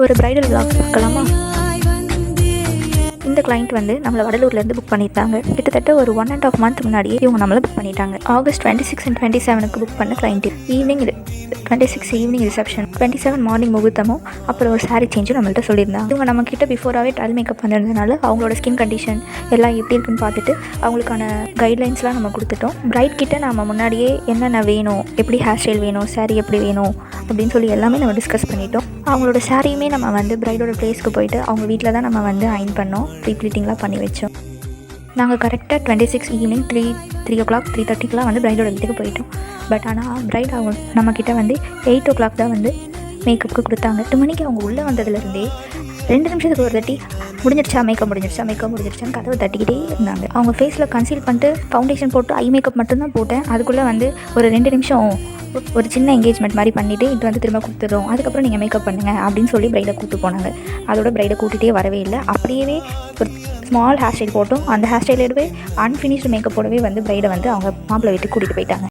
ஒரு bridal vlog பார்க்கலாமா? இந்த கிளைண்ட் வந்து நம்மளை வடலூர்லேருந்து புக் பண்ணியிருந்தாங்க. கிட்டத்தட்ட ஒரு 1.5 month முன்னாடியே இவங்க நம்மளை புக் பண்ணிட்டாங்க. August 26 and 27 புக் பண்ண client. Evening 26 evening reception, 27 morning முகூர்த்தமும், அப்புறம் ஒரு சாரீ சேஞ்சும் நம்மள்ட்ட சொல்லியிருந்தாங்க. இவங்க நம்மக்கிட்ட பிஃபோராகவே ட்ரையல் மேக்கப் பண்ணிருந்ததுனால அவங்களோட ஸ்கின் கண்டிஷன் எல்லாம் எப்படி இருக்குன்னு பார்த்துட்டு அவங்களுக்கான கைட்லைன்ஸ்லாம் நம்ம கொடுத்துட்டோம். பிரைட் கிட்ட நம்ம முன்னாடியே என்னென்ன வேணும், எப்படி ஹேர் ஸ்டைல் வேணும், சாரீ எப்படி வேணும் அப்படின்னு சொல்லி எல்லாமே நம்ம டிஸ்கஸ் பண்ணிட்டோம். அவங்களோட சாரியுமே நம்ம வந்து பிரைடோட ப்ளேஸ்க்கு போயிட்டு அவங்க வீட்டில் தான் நம்ம வந்து அயன் பண்ணோம். ப்ளீட்டிங்லாம் பண்ணி வச்சோம். நாங்கள் கரெக்டாக 26 ஈவினிங் 3 o'clock 3:30 வந்து பிரைடோட வீட்டுக்கு போயிட்டோம். பட் ஆனால் பிரைட் அவங்க நம்மக்கிட்ட வந்து 8 o'clock தான் வந்து மேக்கப்புக்கு கொடுத்தாங்க. 8 மணிக்கு அவங்க உள்ளே வந்ததுலேருந்தே 2 நிமிஷத்துக்கு ஒரு தட்டி மேக்கப் முடிஞ்சிருச்சான்னு கதவை தட்டிக்கிட்டே இருந்தாங்க. அவங்க ஃபேஸில் கன்சீல் பண்ணிட்டு ஃபவுண்டேஷன் போட்டு ஐ மேக்கப் மட்டும்தான் போட்டேன். அதுக்குள்ளே வந்து ஒரு 2 நிமிஷம் ஒரு சின்ன என்கேஜ்மெண்ட் மாதிரி பண்ணிவிட்டு இது வந்து திரும்ப கொடுத்துட்றோம், அதுக்கப்புறம் நீங்கள் மேக்கப் பண்ணுங்கள் அப்படின்னு சொல்லி பிரைடை கூப்பிட்டு போனாங்க. அதோட பிரைடை கூட்டிகிட்டே வரவே இல்லை. அப்படியே ஒரு ஸ்மால் ஹேர் ஸ்டைல் போட்டோம். அந்த ஹேர் ஸ்டைலோடவே அன்ஃபினிஷ்டு மேக்கப்போடவே வந்து பிரைடை வந்து அவங்க மாப்பிள்ளை வீட்டுக்கு கூட்டிகிட்டு போயிட்டாங்க.